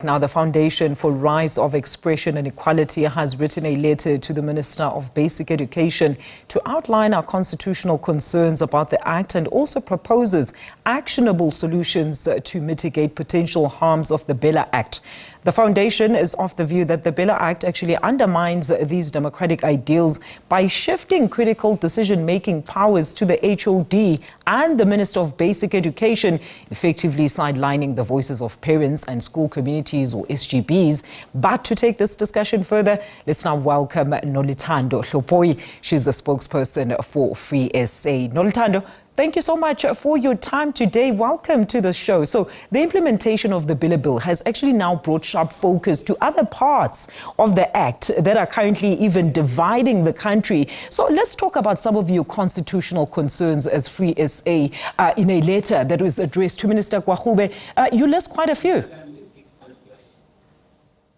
Now, the Foundation for Rights of Expression and Equality has written a letter to the Minister of Basic Education to outline our constitutional concerns about the Act and also proposes actionable solutions to mitigate potential harms of the BELA Act. The Foundation is of the view that the BELA Act actually undermines these democratic ideals by shifting critical decision-making powers to the HOD and the Minister of Basic Education, effectively sidelining the voices of parents and school communities or SGBs. But to take this discussion further, let's now welcome Noluthando Hlophoyi. She's the spokesperson for Free SA. Noluthando, thank you so much for your time today. Welcome to the show. So the implementation of the BELA bill has actually now brought sharp focus to other parts of the Act that are currently even dividing the country. So let's talk about some of your constitutional concerns as Free SA in a letter that was addressed to Minister Kwagube. You list quite a few.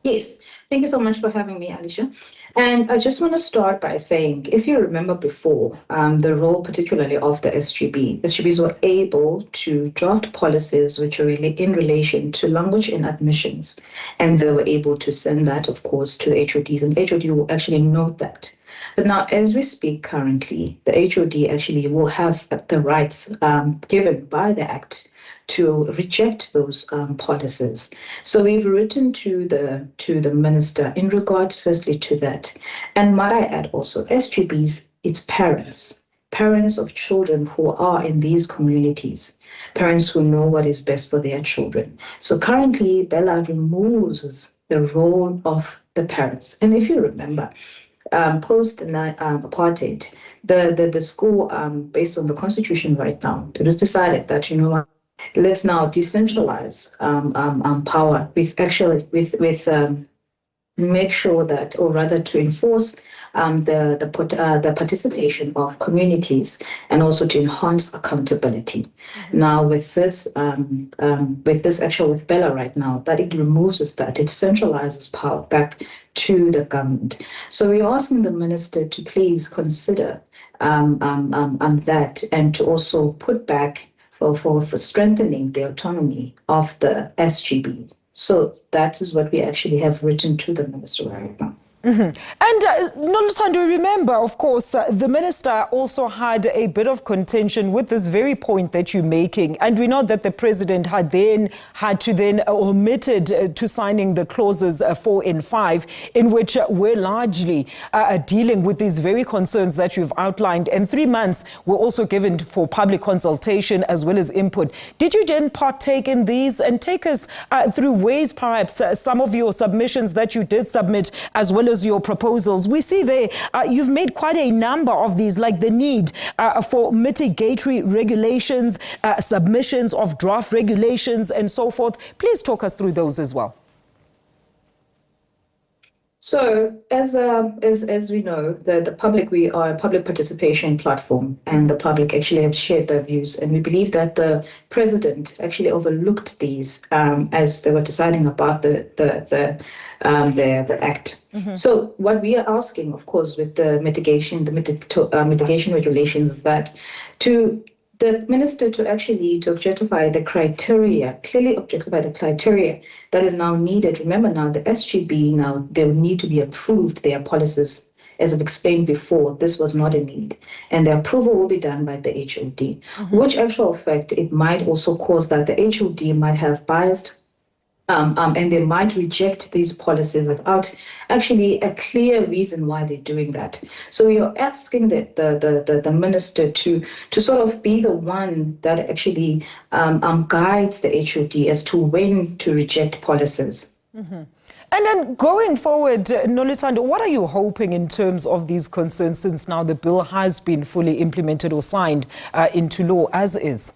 Yes, thank you so much for having me, Alicia. And I just want to start by saying, if you remember before, the role particularly of the SGBs were able to draft policies which are really in relation to language in admissions. And they were able to send that, of course, to HODs, and HOD will actually note that. But now, as we speak currently, the HOD actually will have the rights given by the Act to reject those policies. So we've written to the minister in regards firstly to that. And might I add also, SGBs, it's parents of children who are in these communities, parents who know what is best for their children. So currently, BELA removes the role of the parents. And if you remember, post-apartheid, the school, based on the constitution right now, it was decided that, you know what, let's now decentralize power make sure that, or rather to enforce the participation of communities and also to enhance accountability. Mm-hmm. Now with this action with BELA right now, that it removes that, it centralizes power back to the government. So we're asking the minister to please consider that and to also put back for strengthening the autonomy of the SGB. So that is what we actually have written to the minister right now. Mm-hmm. And Noluthando, remember, of course, the minister also had a bit of contention with this very point that you're making. And we know that the president had to omitted to signing the clauses 4 and 5, in which we're largely dealing with these very concerns that you've outlined. And 3 months were also given for public consultation as well as input. Did you then partake in these and take us through ways, perhaps, some of your submissions that you did submit as well as your proposals? We see there you've made quite a number of these, like the need for mitigatory regulations, submissions of draft regulations and so forth. Please talk us through those as well. So as we know, the public, we are a public participation platform, and the public actually have shared their views. And we believe that the president actually overlooked these as they were deciding about the Act. Mm-hmm. So what we are asking, of course, with the mitigation regulations is that the minister to objectify the criteria, clearly objectify the criteria that is now needed. Remember now, the SGB now, they will need to be approved, their policies. As I've explained before, this was not a need. And the approval will be done by the HOD, mm-hmm. which actual fact, it might also cause that the HOD might have biased and they might reject these policies without actually a clear reason why they're doing that. So we are asking the minister to sort of be the one that actually guides the HOD as to when to reject policies. Mm-hmm. And then going forward, Noluthando, what are you hoping in terms of these concerns since now the bill has been fully implemented or signed into law as is?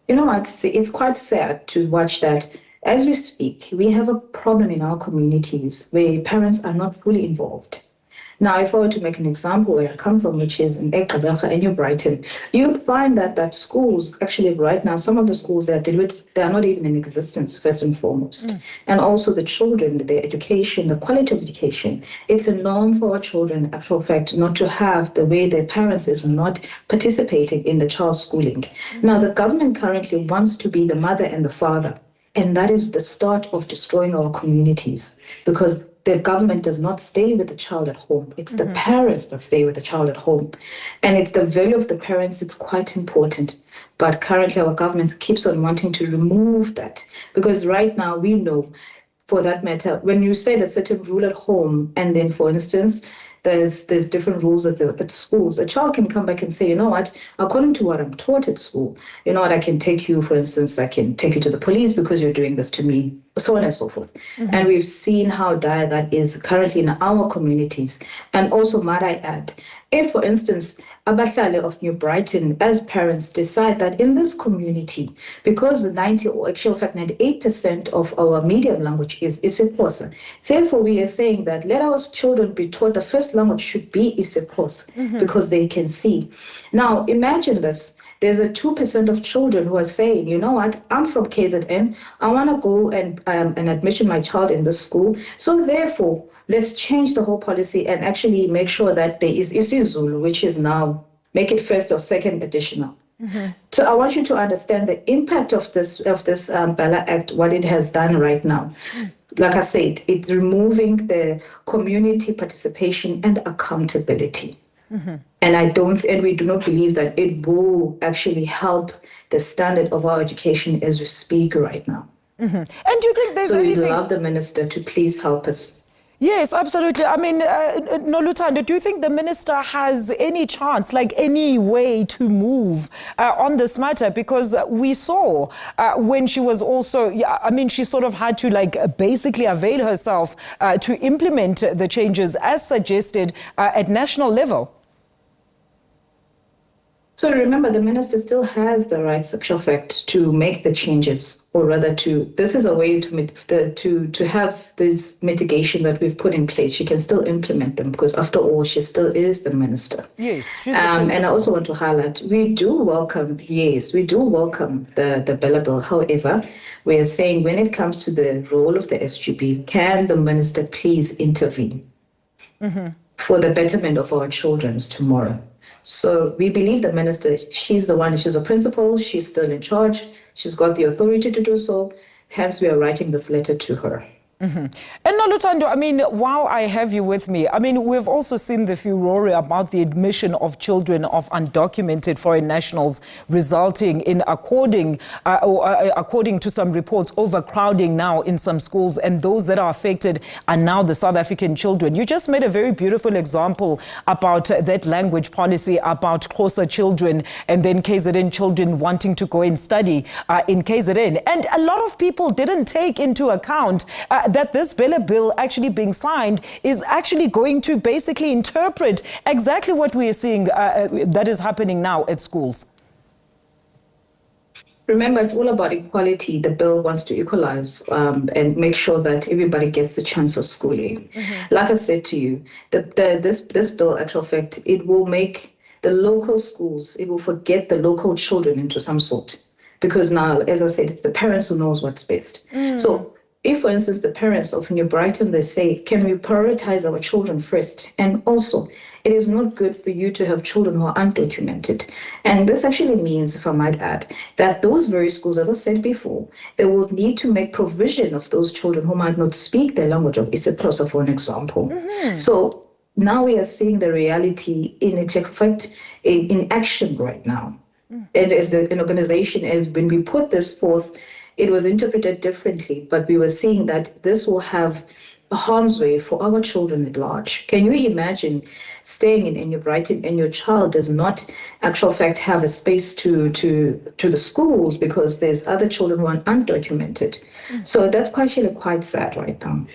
You know what, it's quite sad to watch that as we speak, we have a problem in our communities where parents are not fully involved. Now, if I were to make an example where I come from, which is in Ekabelga and New Brighton, you would find that schools, actually right now, some of the schools that they are not even in existence, first and foremost. Mm. And also the children, their education, the quality of education. It's a norm for our children, in actual fact, not to have the way their parents is not participating in the child's schooling. Mm. Now, the government currently wants to be the mother and the father And that is the start of destroying our communities, because the government does not stay with the child at home. It's the parents that stay with the child at home. And it's the value of the parents that's quite important. But currently our government keeps on wanting to remove that, because right now we know, for that matter, when you set a certain rule at home and then, for instance, there's different rules at schools, a child can come back and say, you know what, according to what I'm taught at school, you know what, I can take you, for instance, I can take you to the police because you're doing this to me, so on and so forth. And we've seen how dire that is currently in our communities. And also, might I add, if, for instance, abahlali of New Brighton, as parents, decide that in this community, because 98% of our medium language is isiXhosa, therefore we are saying that let our children be taught the first language should be isiXhosa, because they can see. Now, imagine this. There's a 2% of children who are saying, you know what, I'm from KZN, I want to go and admission my child in this school. So therefore, let's change the whole policy and actually make sure that there is isiZulu, which is now, make it first or second additional. So I want you to understand the impact of this BELA Act, what it has done right now. Like I said, it's removing the community participation and accountability. And we do not believe that it will actually help the standard of our education as we speak right now. And do you think there's anything... So we'd love the minister to please help us. Yes, absolutely. I mean, Noluthando, do you think the minister has any chance, like any way to move on this matter? Because we saw when she was also, she sort of had to basically avail herself to implement the changes as suggested at national level. So remember, the minister still has the right, in fact, to make the changes, or rather this is a way to have this mitigation that we've put in place. She can still implement them, because after all, she still is the minister. Yes, she's the and I also want to highlight, we do welcome the BELA bill. However, we are saying when it comes to the role of the SGB, can the minister please intervene for the betterment of our children's tomorrow? So we believe the minister, she's a principal, she's still in charge, she's got the authority to do so, hence we are writing this letter to her. And Noluthando, while I have you with me, we've also seen the furore about the admission of children of undocumented foreign nationals, resulting in, according to some reports, overcrowding now in some schools, and those that are affected are now the South African children. You just made a very beautiful example about that language policy, about Xhosa children, and then KZN children wanting to go and study in KZN. And a lot of people didn't take into account that this BELA bill actually being signed is actually going to basically interpret exactly what we are seeing that is happening now at schools. Remember, it's all about equality. The bill wants to equalize and make sure that everybody gets the chance of schooling. Like I said to you, this bill, actual fact, it will make the local schools, it will forget the local children into some sort. Because now, as I said, it's the parents who knows what's best. So if, for instance, the parents of New Brighton, they say, can we prioritize our children first? And also, it is not good for you to have children who are undocumented. And this actually means, if I might add, that those very schools, as I said before, they will need to make provision of those children who might not speak the language of isiXhosa, for an example. So now we are seeing the reality in action right now. And as an organization, and when we put this forth, it was interpreted differently, but we were seeing that this will have a harm's way for our children at large. Can you imagine staying in New Brighton and your child does not, actual fact, have a space to the schools because there's other children who are undocumented? So that's actually quite sad right now.